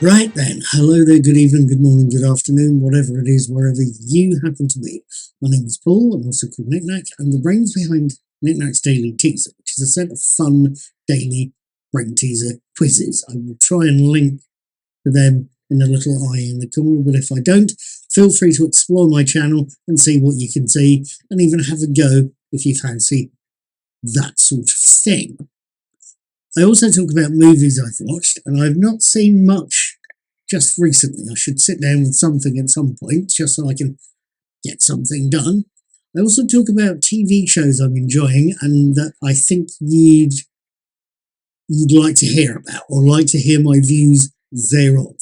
Right then, hello there, good evening, good morning, good afternoon, whatever it is, wherever you happen to be. My name is Paul, I'm also called Knickknack, and the brains behind Knickknack's Daily Teaser, which is a set of fun daily brain teaser quizzes. I will try and link to them in the little eye in the corner, but if I don't, feel free to explore my channel and see what you can see, and even have a go if you fancy that sort of thing. I also talk about movies I've watched, and I've not seen much just recently. I should sit down with something at some point, just so I can get something done. I also talk about TV shows I'm enjoying and that I think you'd like to hear about, or like to hear my views thereof.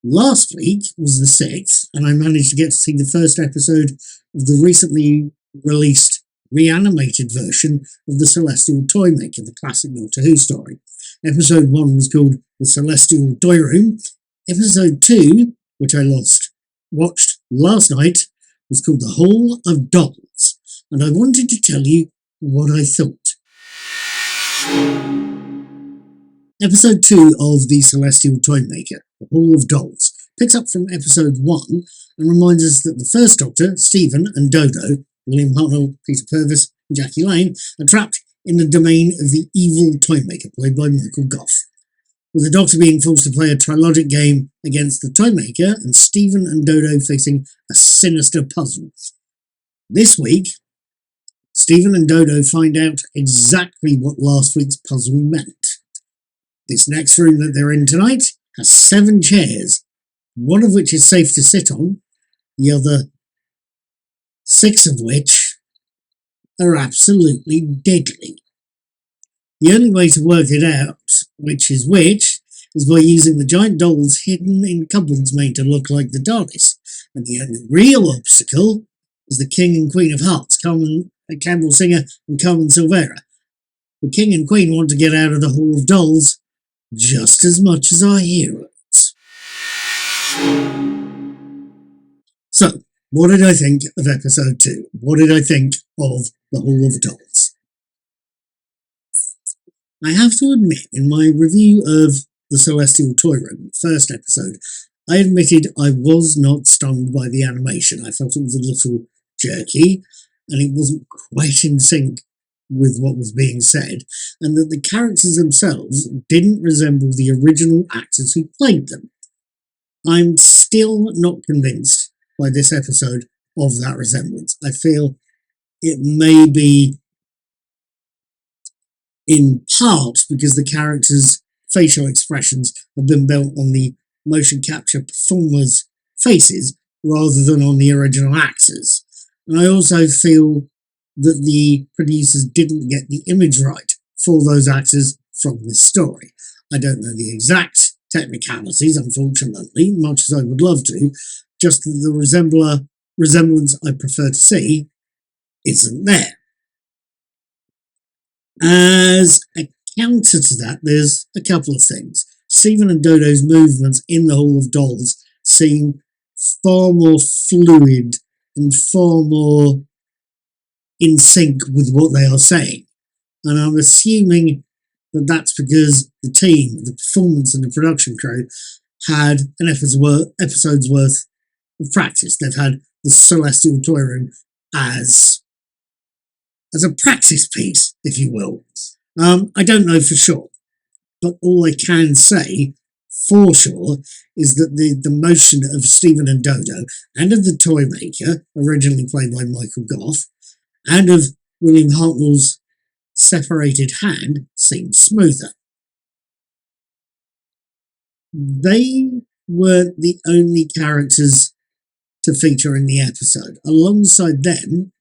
Last week was the 6th, and I managed to get to see the first episode of the recently released reanimated version of the Celestial Toymaker, the classic Doctor Who story. Episode 1 was called The Celestial Toy Room. Episode 2, which I watched last night, was called The Hall of Dolls, and I wanted to tell you what I thought. Episode 2 of The Celestial Toymaker, The Hall of Dolls, picks up from episode 1 and reminds us that the first Doctor, Stephen, and Dodo, William Hartnell, Peter Purvis, and Jackie Lane, are trapped in the domain of the evil Toymaker, played by Michael Gough, with the Doctor being forced to play a trilogic game against the Toymaker and Stephen and Dodo facing a sinister puzzle. This week, Stephen and Dodo find out exactly what last week's puzzle meant. This next room that they're in tonight has 7 chairs, one of which is safe to sit on, the other 6 of which are absolutely deadly. The only way to work it out, which is by using the giant dolls hidden in cupboards made to look like the TARDIS. And the only real obstacle is the King and Queen of Hearts, Campbell Singer and Carmen Silvera. The King and Queen want to get out of the Hall of Dolls just as much as our heroes. So, what did I think of episode 2? What did I think of the Hall of Dolls? I have to admit, in my review of The Celestial Toy Room, first episode, I admitted I was not stunned by the animation. I felt it was a little jerky, and it wasn't quite in sync with what was being said, and that the characters themselves didn't resemble the original actors who played them. I'm still not convinced by this episode of that resemblance. I feel it may be in part because the characters' facial expressions have been built on the motion capture performers' faces rather than on the original actors. And I also feel that the producers didn't get the image right for those actors from this story. I don't know the exact technicalities, unfortunately, much as I would love to, just that the resemblance I prefer to see isn't there. As a counter to that, there's a couple of things. Stephen and Dodo's movements in the Hall of Dolls seem far more fluid and far more in sync with what they are saying. And I'm assuming that that's because the team, the performance and the production crew had an episode's worth of practice. They've had the Celestial Toy Room as a practice piece, if you will. I don't know for sure, but all I can say for sure is that the motion of Stephen and Dodo and of the Toymaker, originally played by Michael Gough, and of William Hartnell's separated hand seemed smoother. They weren't the only characters to feature in the episode. Alongside them,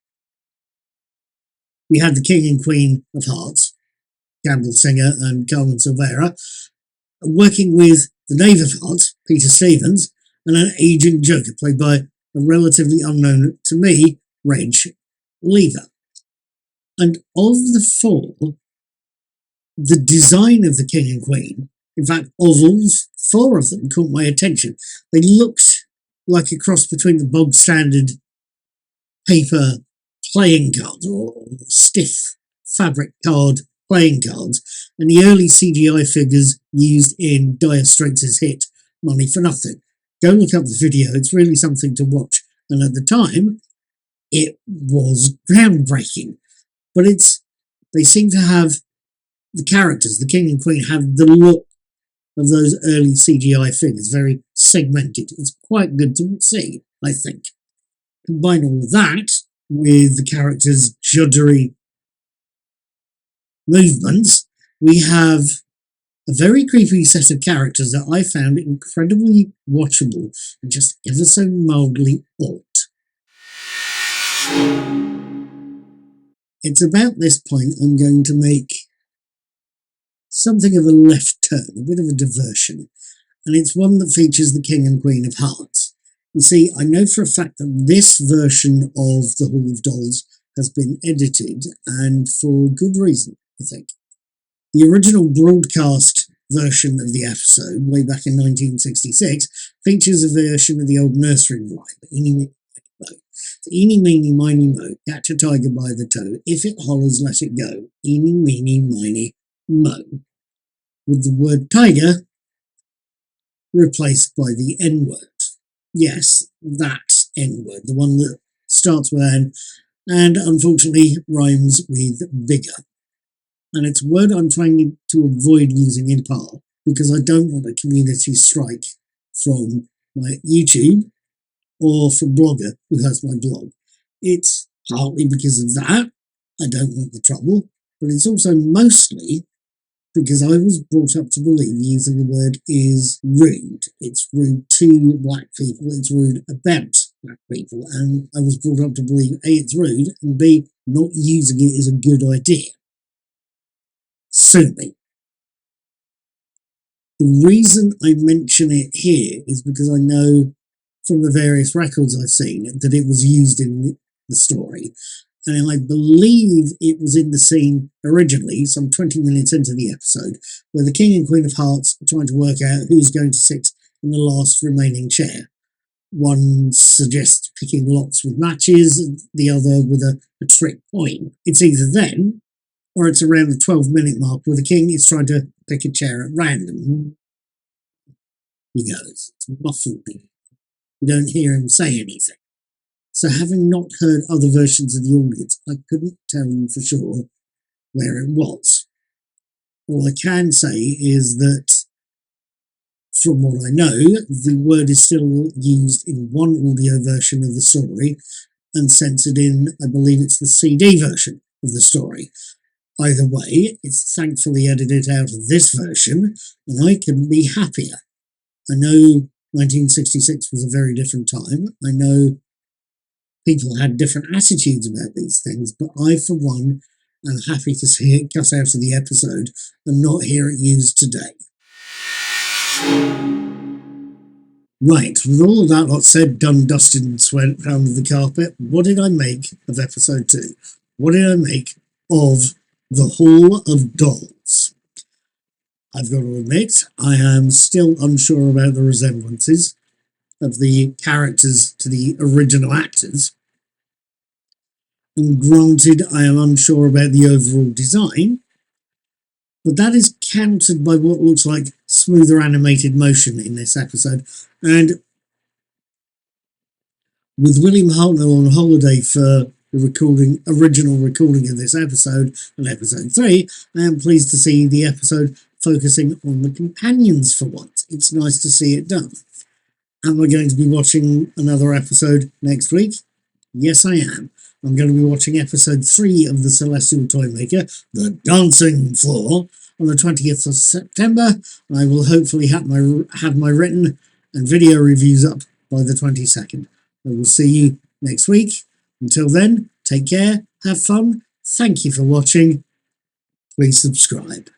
we had the King and Queen of Hearts, Campbell Singer and Carmen Silvera, working with the Knave of Hearts, Peter Stevens, and an aging Joker played by a relatively unknown to me, Reg Lever. And of the 4, the design of the King and Queen, in fact, of all 4 of them, caught my attention. They looked like a cross between the bog standard paper playing cards or stiff fabric card playing cards and the early CGI figures used in Dire Straits' hit money for nothing. Go look up the video, it's really something to watch. And at the time, it was groundbreaking. But they seem to have the characters, the king and queen, have the look of those early CGI figures, very segmented. It's quite good to see, I think. Combine all of that with the characters' juddery movements, we have a very creepy set of characters that I found incredibly watchable and just ever so mildly odd. It's about this point I'm going to make something of a left turn, a bit of a diversion, and it's one that features the King and Queen of Hearts. You see, I know for a fact that this version of the Hall of Dolls has been edited, and for good reason, I think. The original broadcast version of the episode, way back in 1966, features a version of the old nursery rhyme, Eeny, meeny, miny, mo, catch a tiger by the toe, if it hollers, let it go, eeny, meeny, miny, mo, with the word tiger replaced by the N-word. Yes, that N-word, the one that starts with N and unfortunately rhymes with bigger. And it's a word I'm trying to avoid using in part because I don't want a community strike from my YouTube or from Blogger, who has my blog. It's partly because of that, I don't want the trouble, but it's also mostly because I was brought up to believe using the word is rude. It's rude to black people, it's rude about black people, and I was brought up to believe A, it's rude, and B, not using it is a good idea. Sue me. The reason I mention it here is because I know from the various records I've seen that it was used in the story, and I believe it was in the scene originally, some 20 minutes into the episode, where the King and Queen of Hearts are trying to work out who's going to sit in the last remaining chair. One suggests picking lots with matches, the other with a trick coin. It's either then, or it's around the 12-minute mark where the king is trying to pick a chair at random. He goes, it's muffled. You don't hear him say anything. So having not heard other versions of the audience, I couldn't tell you for sure where it was. All I can say is that, from what I know, the word is still used in one audio version of the story and censored in, I believe it's the CD version of the story. Either way, it's thankfully edited out of this version, and I couldn't be happier. I know 1966 was a very different time. I know people had different attitudes about these things, but I, for one, am happy to see it cut out of the episode and not hear it used today. Right, with all of that lot said, done, dusted and swept under the carpet, what did I make of episode 2? What did I make of the Hall of Dolls? I've got to admit, I am still unsure about the resemblances of the characters to the original actors. And granted, I am unsure about the overall design, but that is countered by what looks like smoother animated motion in this episode. And with William Hartnell on holiday for the original recording of this episode, and episode 3, I am pleased to see the episode focusing on the companions for once. It's nice to see it done. Am I going to be watching another episode next week? Yes, I am. I'm going to be watching episode 3 of the Celestial Toymaker, The Dancing Floor, on the 20th of September. I will hopefully have my written and video reviews up by the 22nd. I will see you next week. Until then, take care, have fun, thank you for watching, please subscribe.